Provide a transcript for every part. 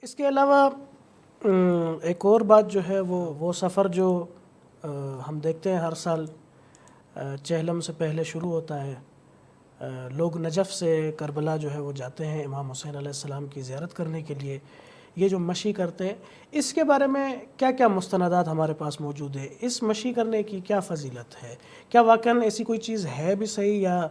اس کے علاوہ ایک اور بات جو ہے وہ سفر جو ہم دیکھتے ہیں ہر سال چہلم سے پہلے شروع ہوتا ہے. لوگ نجف سے کربلا جو ہے وہ جاتے ہیں امام حسین علیہ السلام کی زیارت کرنے کے لیے. یہ جو مشی کرتے ہیں اس کے بارے میں کیا کیا مستندات ہمارے پاس موجود ہے؟ اس مشی کرنے کی کیا فضیلت ہے؟ کیا واقعاً ایسی کوئی چیز ہے بھی صحیح، یا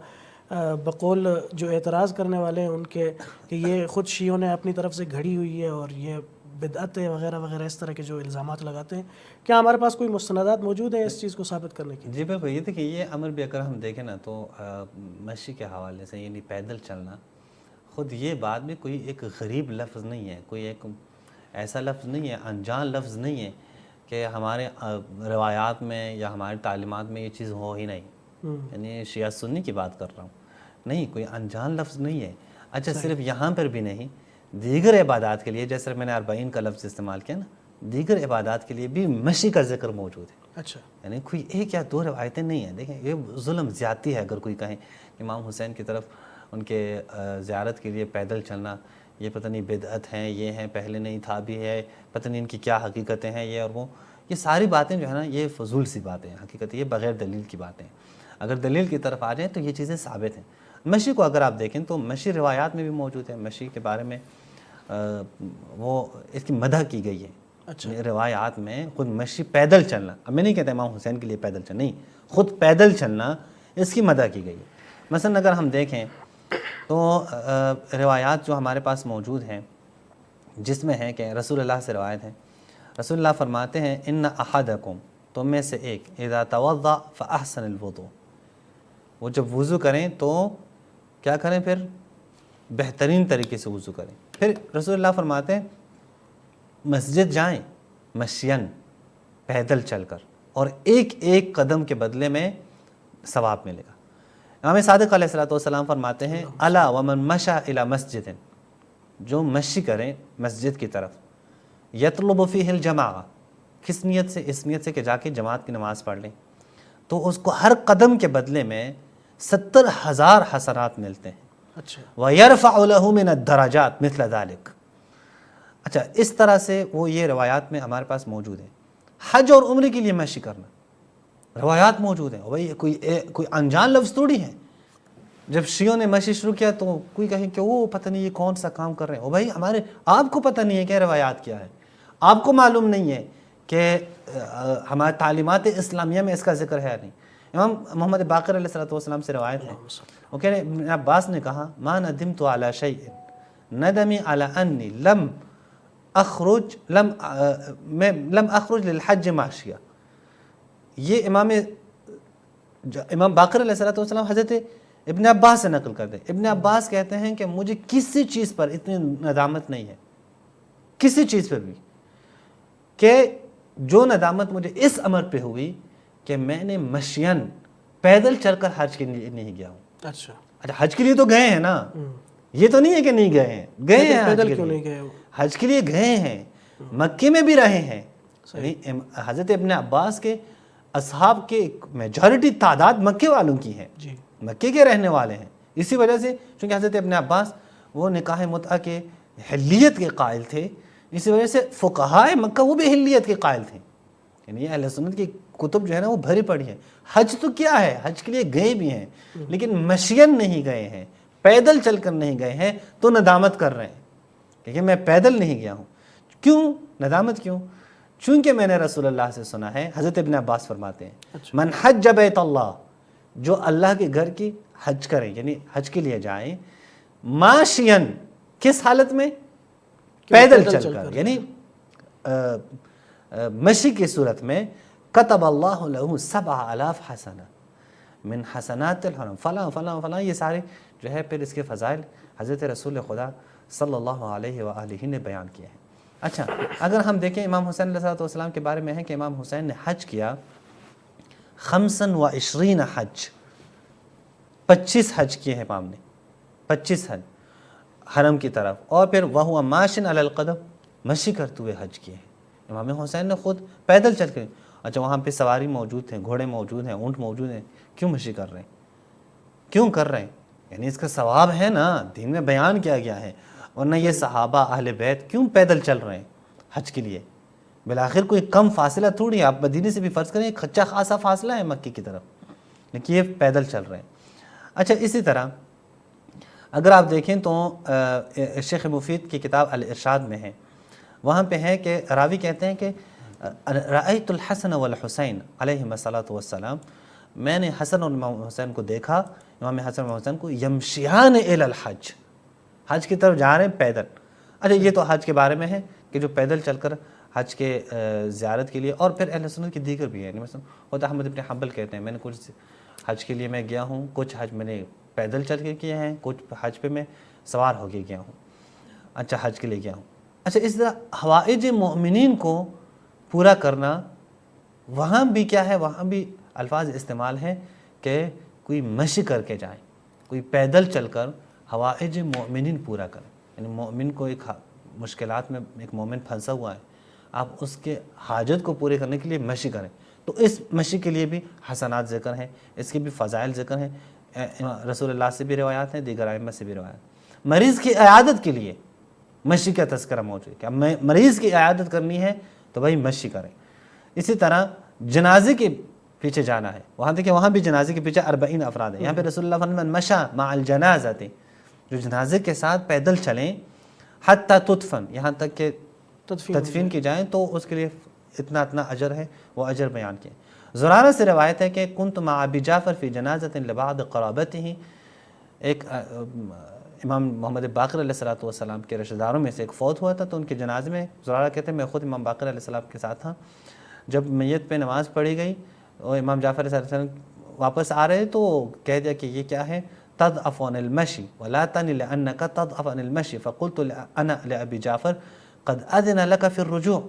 بقول جو اعتراض کرنے والے ہیں ان کے کہ یہ خود شیعوں نے اپنی طرف سے گھڑی ہوئی ہے اور یہ بدعت ہے وغیرہ وغیرہ، اس طرح کے جو الزامات لگاتے ہیں، کیا ہمارے پاس کوئی مستندات موجود ہیں اس چیز کو ثابت کرنے کی؟ جی بالکل. یہ دیکھیے، یہ امر بھی اگر ہم دیکھیں نا تو مشی کے حوالے سے، یعنی پیدل چلنا، خود یہ بات بھی کوئی ایک غریب لفظ نہیں ہے، کوئی ایک ایسا لفظ نہیں ہے، انجان لفظ نہیں ہے کہ ہمارے روایات میں یا ہماری تعلیمات میں یہ چیز ہو ہی نہیں. یعنی شیعہ سنی کی بات کر رہا ہوں، نہیں، کوئی انجان لفظ نہیں ہے. اچھا، صرف یہاں پر بھی نہیں، دیگر عبادات کے لیے، جیسے میں نے 40 کا لفظ استعمال کیا نا، دیگر عبادات کے لیے بھی مشی کا ذکر موجود ہے. اچھا، یعنی کوئی ایک یا دو روایتیں نہیں ہیں. دیکھیں، یہ ظلم زیادتی ہے اگر کوئی کہیں امام حسین کی طرف ان کے زیارت کے لیے پیدل چلنا یہ پتہ نہیں بدعت ہیں، یہ ہیں، پہلے نہیں تھا بھی ہے، پتہ نہیں ان کی کیا حقیقتیں ہیں، یہ اور وہ. یہ ساری باتیں جو ہے نا، یہ فضول سی باتیں ہیں. حقیقت یہ بغیر دلیل کی باتیں ہیں. اگر دلیل کی طرف آ جائیں تو یہ چیزیں ثابت ہیں. مشی کو اگر آپ دیکھیں تو مشی روایات میں بھی موجود ہے. مشی کے بارے میں وہ اس کی مدح کی گئی ہے. اچھا، روایات میں خود مشی، پیدل چلنا، اب میں نہیں کہتا امام حسین کے لیے پیدل چلنا، نہیں، خود پیدل چلنا، اس کی مدح کی گئی ہے. مثلا اگر ہم دیکھیں تو روایات جو ہمارے پاس موجود ہیں جس میں ہے کہ رسول اللہ سے روایت ہے، رسول اللہ فرماتے ہیں ان احدکم، تم میں سے ایک، اذا توضأ فاحسن الوضوء، وہ جب وضو کریں تو کیا کریں؟ پھر بہترین طریقے سے وضو کریں. پھر رسول اللہ فرماتے ہیں مسجد جائیں مشین، پیدل چل کر، اور ایک ایک قدم کے بدلے میں ثواب ملے گا. امام صادق علیہ السلام فرماتے ہیں الا ومن مشى الى مسجد، جو مشی کریں مسجد کی طرف، یطلب فیہ الجماعہ، کس نیت سے؟ اس نیت سے کہ جا کے جماعت کی نماز پڑھ لیں، تو اس کو ہر قدم کے بدلے میں 70,000 حسنات ملتے ہیں. اچھا، وَيَرْفَعُ لَهُ مِنَ الدَّرَجَاتِ مِثْلَ ذَلِكَ. اچھا، اس طرح سے وہ یہ روایات میں ہمارے پاس موجود ہیں. حج اور عمرے کے لیے مشی کرنا روایات موجود ہیں. بھائی کوئی انجان لفظ تھوڑی ہے. جب شیعوں نے مشی شروع کیا تو کوئی کہیں کہ وہ پتہ نہیں یہ کون سا کام کر رہے ہیں. بھائی آپ کو پتہ نہیں ہے کہ روایات کیا ہے، آپ کو معلوم نہیں ہے کہ ہمارے تعلیمات اسلامیہ میں اس کا ذکر ہے نہیں. امام محمد باقر علیہ السلام سے روایت ہے، وہ کہہ رہے ہیں ابن عباس نے کہا ما ندمت علی شیء ندمی علی انی لم اخرج للحج ماشیہ. یہ امام باقر علیہ السلام حضرت ابن عباس سے نقل کرتے ہیں. ابن عباس کہتے ہیں کہ مجھے کسی چیز پر اتنی ندامت نہیں ہے، کسی چیز پر بھی، کہ جو ندامت مجھے اس امر پہ ہوئی کہ میں نے مشین، پیدل چل کر حج کے لیے نہیں گیا ہوں. اچھا، حج کے لیے تو گئے ہیں نا، یہ تو نہیں ہے کہ نہیں گئے ہیں، گئے ہیں. پیدل کیوں نہیں گئے ہو؟ حج کے لیے گئے ہیں، مکے میں بھی رہے ہیں. یعنی حضرت ابن عباس کے اصحاب کے میجورٹی تعداد مکے والوں کی ہے، جی، مکے کے رہنے والے ہیں. اسی وجہ سے چونکہ حضرت ابن عباس وہ نکاح متعہ کے حلیت کے قائل تھے، اسی وجہ سے فقہائے مکہ وہ بھی حلیت کے قائل تھے. یعنی اہل سنت کی کتب جو ہے نا وہ بھری پڑی ہے. حج تو کیا ہے، حج کے لیے گئے بھی ہیں لیکن مشین نہیں گئے ہیں، پیدل چل کر نہیں گئے ہیں، تو ندامت کر رہے ہیں کہ میں پیدل نہیں گیا ہوں. کیوں ندامت کیوں؟ چونکہ میں نے رسول اللہ سے سنا ہے، حضرت ابن عباس فرماتے ہیں من حج بیت اللہ، جو اللہ کے گھر کی حج کریں، یعنی حج کے لیے جائیں، ماشین، کس حالت میں؟ پیدل چل کر، یعنی مشی کی صورت میں، کتب اللہ لہ 7,000 حسنہ من حسنات الحرم، فلاں فلاں فلاں، یہ سارے جو ہے پھر اس کے فضائل حضرت رسول خدا صلی اللہ علیہ وآلہ نے بیان کیے ہیں. اچھا، اگر ہم دیکھیں امام حسین علیہ السلام کے بارے میں ہے کہ امام حسین نے حج کیا 25 حج، 25 حج کیے ہیں امام نے، 25 حج حرم کی طرف، اور پھر وَهُوَ مَاشٍ عَلَى الْقَدَمِ، مشی کرتے ہوئے حج کیے ہیں. امام حسین نے خود پیدل چل کے. اچھا، وہاں پہ سواری موجود تھے، گھوڑے موجود ہیں، اونٹ موجود ہیں، کیوں مشی کر رہے ہیں؟ کیوں کر رہے ہیں؟ یعنی اس کا ثواب ہے نا، دین میں بیان کیا گیا ہے. ورنہ یہ صحابہ اہل بیت کیوں پیدل چل رہے ہیں حج کے لیے؟ بالآخر کوئی کم فاصلہ تھوڑی ہے، آپ مدینے سے بھی فرض کریں ایک اچھا خاصا فاصلہ ہے مکے کی طرف، لیکن یہ پیدل چل رہے ہیں۔ اچھا اسی طرح اگر آپ دیکھیں تو شیخ مفید کی کتاب الارشاد میں ہے، وہاں پہ ہے کہ راوی کہتے ہیں کہ رأیت الحسن والحسین علیہم الصلاۃ والسلام، میں نے حسن اور امام حسین کو دیکھا، امام حسن اور حسین کو یمشیان الی الحج، حج کی طرف جا رہے ہیں پیدل۔ اچھا یہ تو حج کے بارے میں ہے کہ جو پیدل چل کر حج کے زیارت کے لیے، اور پھر اہل سنت کی دیگر بھی ہیں، مثلا خود احمد بن حنبل کہتے ہیں میں نے کچھ حج کے لیے میں گیا ہوں، کچھ حج میں نے پیدل چل کے کیے ہیں، کچھ حج پہ میں سوار ہو کے گیا ہوں، اچھا حج کے لیے گیا ہوں۔ اچھا اس طرح حوائج مومنین کو پورا کرنا، وہاں بھی کیا ہے، وہاں بھی الفاظ استعمال ہیں کہ کوئی مشی کر کے جائیں، کوئی پیدل چل کر حوائج مومنین پورا کریں، یعنی مومن کو ایک مشکلات میں ایک مومن پھنسا ہوا ہے، آپ اس کے حاجت کو پورے کرنے کے لیے مشی کریں، تو اس مشی کے لیے بھی حسنات ذکر ہیں، اس کے بھی فضائل ذکر ہیں، رسول اللہ سے بھی روایات ہیں، دیگر ائمہ سے بھی روایات۔ مریض کی عیادت کے لیے مشی کا تذکرہ موجود ہے کہ مریض کی عیادت کرنی ہے تو بھائی مشی کریں۔ اسی طرح جنازے کے پیچھے جانا ہے، وہاں دیکھیں وہاں بھی جنازے کے پیچھے 40 افراد ہیں، یہاں پہ رسول اللہ فرماتے ہیں من مشى مع الجنازۃ، جو جنازے کے ساتھ پیدل چلیں، حتی تدفن، یہاں تک کہ تدفین کی جائیں، تو اس کے لیے اتنا اجر ہے، وہ اجر بیان کیا۔ زرارہ سے روایت ہے کہ کنت مع ابی جعفر فی جنازۃ لبعض قرابته، ایک امام محمد باقر علیہ السلام کے رشتہ داروں میں سے ایک فوت ہوا تھا، تو ان کے جنازے میں زرارہ کہتے ہیں میں خود امام باقر علیہ السلام کے ساتھ تھا، جب میت پہ نماز پڑھی گئی اور امام جعفر علیہ السلام واپس آ رہے تو کہہ دیا کہ یہ کیا ہے، تضعف عن المشي ولا تن لانك تضعف عن المشي، فقلت انا لابي جعفر قد اذن لك في الرجوع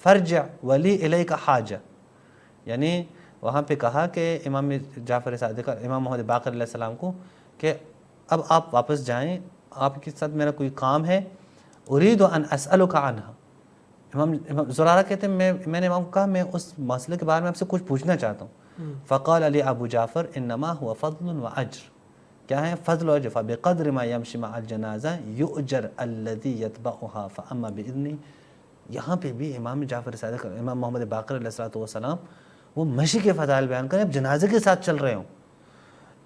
فرجع ولي اليك حاجه، یعنی وہاں پہ کہا کہ امام جعفر صادق امام محمد باقر علیہ السلام کو کہ اب آپ واپس جائیں، آپ کے ساتھ میرا کوئی کام ہے، اريد ان اسالك عنها۔ امام زرارہ کہتے ہیں میں نے امام کو کہا میں اس مسئلے کے بارے میں آپ سے کچھ پوچھنا چاہتا ہوں، فقال علی ابو جعفر انما هو فضل واجر، کیا ہے فضل و اجر، فبقدر ما يمشي مع الجنازہ يؤجر الذي يتبعها فاما باذنی۔ یہاں پہ بھی امام جعفر صادق امام محمد باقر علیہ السلام وہ مشی کے فضائل بیان کریں، اب جنازے کے ساتھ چل رہے ہوں،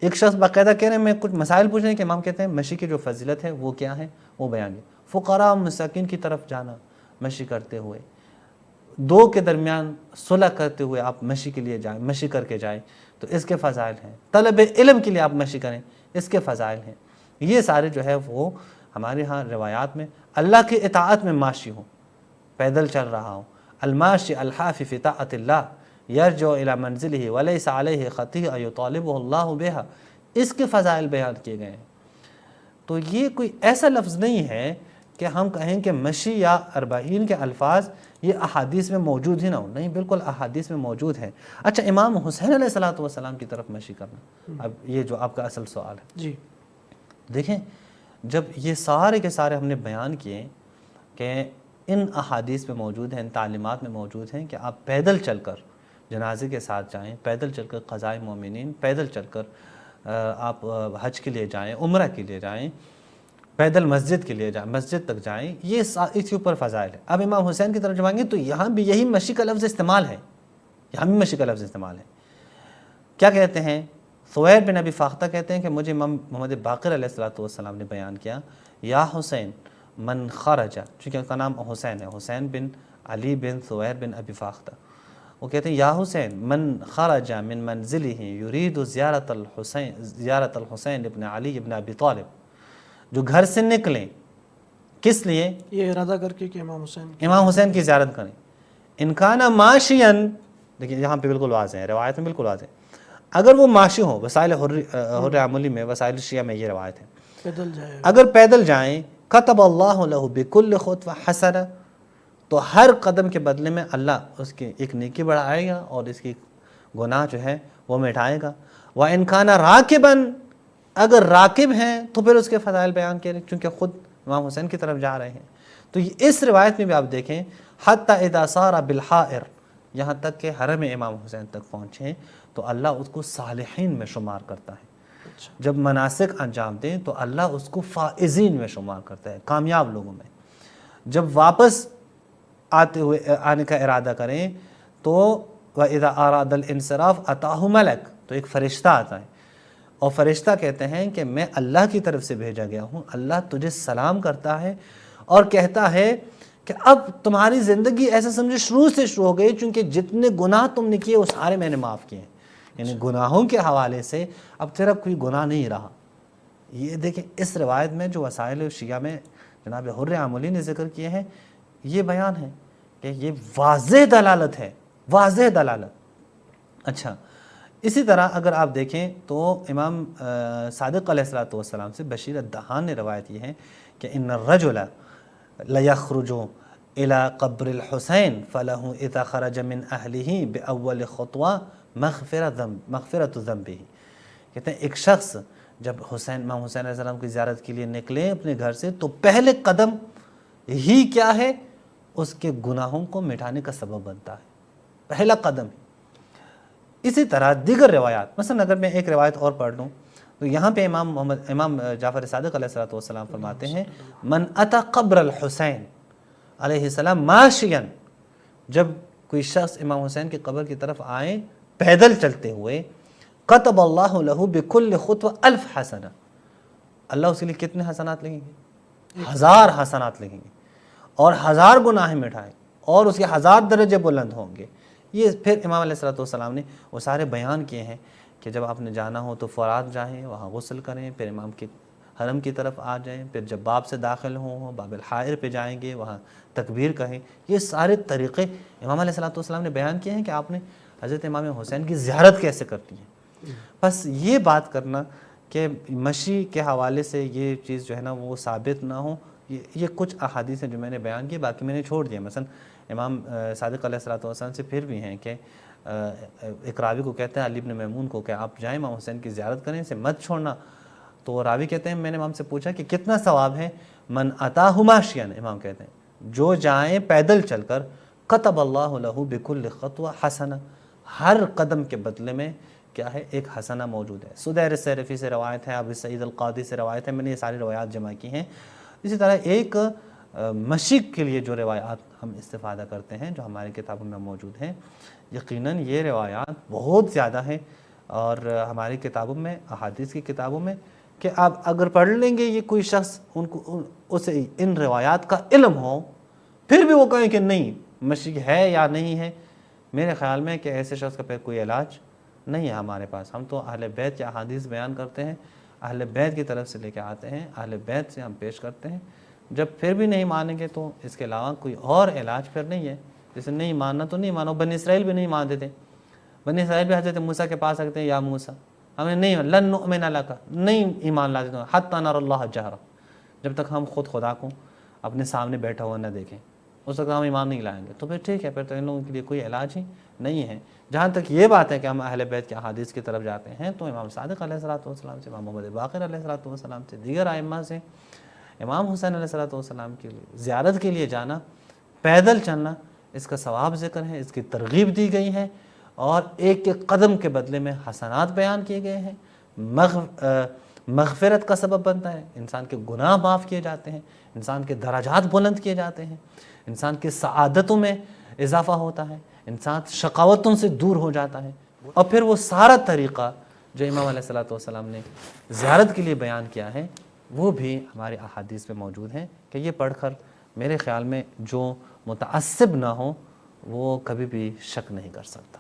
ایک شخص باقاعدہ کہہ رہے ہیں میں کچھ مسائل پوچھ رہے ہیں کہ امام کہتے ہیں مشی کی جو فضیلت ہے وہ کیا ہے، وہ بیان ہے۔ فقراء و مساکین کی طرف جانا مشی کرتے ہوئے، دو کے درمیان صلح کرتے ہوئے آپ مشی کے لیے جائیں، مشی کر کے جائیں تو اس کے فضائل ہیں، طلب علم کے لیے آپ مشی کریں اس کے فضائل ہیں، یہ سارے جو ہے وہ ہمارے ہاں روایات میں۔ اللہ کی اطاعت میں ماشی ہوں، پیدل چل رہا ہوں، الماشی الحافی فی طاعت اللہ یرجع الی منزلہ ولیس علیہ خطیئہ یطالبہ اللہ بہا، اس کے فضائل بیان کیے گئے ہیں۔ تو یہ کوئی ایسا لفظ نہیں ہے کہ ہم کہیں کہ مشی یا 40 کے الفاظ یہ احادیث میں موجود ہی نہ ہو، نہیں بالکل احادیث میں موجود ہے۔ اچھا امام حسین علیہ السلام کی طرف مشی کرنا، اب یہ جو آپ کا اصل سوال ہے، جی دیکھیں جب یہ سارے کے سارے ہم نے بیان کیے کہ ان احادیث میں موجود ہیں، ان تعلیمات میں موجود ہیں کہ آپ پیدل چل کر جنازے کے ساتھ جائیں، پیدل چل کر قضائے مومنین، پیدل چل کر آپ حج کے لیے جائیں، عمرہ کے لیے جائیں، پیدل مسجد کے لیے جائیں، مسجد تک جائیں، یہ اس کے اوپر فضائل ہے۔ اب امام حسین کی طرف جب آئیں گے تو یہاں بھی یہی مشی کا لفظ استعمال ہے، یہاں بھی مشی کا لفظ استعمال ہے۔ کیا کہتے ہیں، ثویر بن ابی فاختہ کہتے ہیں کہ مجھے امام محمد باقر علیہ السلام نے بیان کیا، یا حسین من خرج، چونکہ ان کا نام حسین ہے، حسین بن علی بن ثویر بن ابی فاختہ، وہ کہتے ہیں یا حسین من خرج من منزلہ یرید زیارت الحسین ابن علی ابن ابی طالب، جو گھر سے نکلیں کس لیے، یہ ارادہ کر کے کہ امام حسین کی زیارت کریں، ان کان ماشین، دیکھیں یہاں پہ بالکل واضح ہے، روایت میں بالکل واضح ہے، اگر وہ ماشی ہوں، وسائل حر عملی میں، وسائل شیعہ میں یہ روایت ہے، پیدل جائے، اگر پیدل جائیں کتب اللہ لہ بکل خطوہ حسنہ، تو ہر قدم کے بدلے میں اللہ اس کی ایک نیکی بڑھائے گا اور اس کی گناہ جو ہے وہ مٹائے گا۔ وَإِنْ كَانَ رَاكِبًا، اگر راکب ہیں تو پھر اس کے فضائل بیان کریں، چونکہ خود امام حسین کی طرف جا رہے ہیں۔ تو اس روایت میں بھی آپ دیکھیں حتی اذا صار بالحائر، یہاں تک کہ حرم امام حسین تک پہنچیں تو اللہ اس کو صالحین میں شمار کرتا ہے۔ جب مناسک انجام دیں تو اللہ اس کو فائزین میں شمار کرتا ہے، کامیاب لوگوں میں۔ جب واپس آنے کا ارادہ کریں تو وَإِذَا أَرَادَ الْإِنصِرَافَ أَتَاهُ مَلَكٌ، تو ایک فرشتہ آتا ہے اور فرشتہ کہتے ہیں کہ میں اللہ کی طرف سے بھیجا گیا ہوں، اللہ تجھے سلام کرتا ہے اور کہتا ہے کہ اب تمہاری زندگی ایسے سمجھے شروع سے شروع ہو گئی، چونکہ جتنے گناہ تم نے کیے وہ سارے میں نے معاف کیے ہیں، یعنی گناہوں کے حوالے سے اب تیرا کوئی گناہ نہیں رہا۔ یہ دیکھیں اس روایت میں جو وسائل شیعہ میں جناب حر عاملی نے ذکر کیے ہیں، یہ بیان ہے کہ یہ واضح دلالت ہے، واضح دلالت۔ اچھا، اسی طرح اگر آپ دیکھیں تو امام صادق علیہ السلام سے بشیر الدہان نے روایت یہ ہے کہ ان الرجل لیخرج الی قبر الحسین فلہ اذا خرج من اہلہ باول خطوہ مغفرۃ ذنبہ، کہتے ہیں ایک شخص جب امام حسین علیہ السلام کی زیارت کے لیے نکلے اپنے گھر سے تو پہلے قدم ہی کیا ہے، اس کے گناہوں کو مٹانے کا سبب بنتا ہے، پہلا قدم۔ اسی طرح دیگر روایات، مثلا اگر میں ایک روایت اور پڑھ لوں تو یہاں پہ امام جعفر صادق علیہ السلام فرماتے ہیں من اتی قبر الحسین علیہ السلام ماشیا، جب کوئی شخص امام حسین کی قبر کی طرف آئے پیدل چلتے ہوئے، کتب اللہ لہ بکل خطوہ 1000 حسنہ، اللہ اس کے لیے کتنے حسنات لگیں گے؟ 1000 حسنات لگیں گے، اور 1000 گناہ مٹھائیں، اور اس کے 1000 درجے بلند ہوں گے۔ یہ پھر امام علیہ السلام نے وہ سارے بیان کیے ہیں کہ جب آپ نے جانا ہو تو فرات جائیں، وہاں غسل کریں، پھر امام کی حرم کی طرف آ جائیں، پھر جب باب سے داخل ہوں باب الحائر پہ جائیں گے، وہاں تکبیر کہیں۔ یہ سارے طریقے امام علیہ السلام نے بیان کیے ہیں کہ آپ نے حضرت امام حسین کی زیارت کیسے کرتی ہیں۔ بس یہ بات کرنا کہ مشی کے حوالے سے یہ چیز جو ہے نا وہ ثابت نہ ہو، یہ کچھ احادیث ہیں جو میں نے بیان کی، باقی میں نے چھوڑ دیا۔ مثلا امام صادق علیہ السلام سے پھر بھی ہیں کہ ایک راوی کو کہتے ہیں علی بن میمون کو کہ آپ جائیں امام حسین کی زیارت کریں، اسے مت چھوڑنا۔ تو راوی کہتے ہیں میں نے امام سے پوچھا کہ کتنا ثواب ہے؟ من اتاہ ماشیا، امام کہتے ہیں جو جائیں پیدل چل کر، کتب اللہ لہ بکل خطوہ حسنہ، ہر قدم کے بدلے میں کیا ہے، ایک حسنہ موجود ہے۔ سدیر سیرفی سے روایت ہے، ابو سعید القاضی سے روایت ہے، میں نے یہ ساری روایات جمع کی ہیں۔ اسی طرح ایک مشق کے لیے جو روایات ہم استفادہ کرتے ہیں جو ہماری کتابوں میں موجود ہیں، یقیناً یہ روایات بہت زیادہ ہیں، اور ہماری کتابوں میں، احادیث کی کتابوں میں، کہ آپ اگر پڑھ لیں گے یہ کوئی شخص اسے ان روایات کا علم ہو، پھر بھی وہ کہیں کہ نہیں مشق ہے یا نہیں ہے، میرے خیال میں کہ ایسے شخص کا پھر کوئی علاج نہیں ہے ہمارے پاس۔ ہم تو اہل بیت کی احادیث بیان کرتے ہیں، اہل بیت کی طرف سے لے کے آتے ہیں، اہل بیت سے ہم پیش کرتے ہیں۔ جب پھر بھی نہیں مانیں گے تو اس کے علاوہ کوئی اور علاج پھر نہیں ہے۔ جیسے نہیں ماننا تو نہیں مانو، بنی اسرائیل بھی نہیں مانتے تھے، بنی اسرائیل بھی حضرت موسیٰ کے پاس سکتے ہیں، یا موسیٰ ہمیں نہیں، لن نؤمن لک، نہیں ایمان لاتے تو حتی نر اللہ جہرا، جب تک ہم خود خدا کو اپنے سامنے بیٹھا ہوا نہ دیکھیں اس وقت ہم ایمان نہیں لائیں گے۔ تو پھر ٹھیک ہے، پھر تو ان لوگوں کے لیے کوئی علاج ہی نہیں ہے۔ جہاں تک یہ بات ہے کہ ہم اہل بیت کی احادیث کی طرف جاتے ہیں تو امام صادق علیہ السلام سے، امام محمد باقر علیہ السلام سے، دیگر ائمہ سے، امام حسین علیہ السلام کی زیارت کے لیے جانا، پیدل چلنا، اس کا ثواب ذکر ہے، اس کی ترغیب دی گئی ہے، اور ایک ایک قدم کے بدلے میں حسنات بیان کیے گئے ہیں، مغفرت کا سبب بنتا ہے، انسان کے گناہ معاف کیے جاتے ہیں، انسان کے درجات بلند کیے جاتے ہیں، انسان کی سعادتوں میں اضافہ ہوتا ہے، انسان شقاوتوں سے دور ہو جاتا ہے۔ اور پھر وہ سارا طریقہ جو امام علیہ السلام نے زیارت کے لیے بیان کیا ہے وہ بھی ہماری احادیث میں موجود ہیں، کہ یہ پڑھ کر میرے خیال میں جو متعصب نہ ہو وہ کبھی بھی شک نہیں کر سکتا۔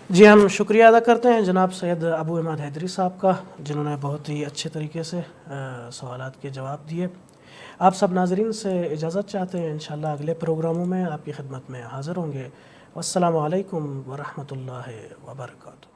جی، ہم شکریہ ادا کرتے ہیں جناب سید ابو عماد حیدری صاحب کا، جنہوں نے بہت ہی اچھے طریقے سے سوالات کے جواب دیے۔ آپ سب ناظرین سے اجازت چاہتے ہیں، انشاءاللہ اگلے پروگراموں میں آپ کی خدمت میں حاضر ہوں گے۔ والسلام علیکم ورحمۃ اللہ وبرکاتہ۔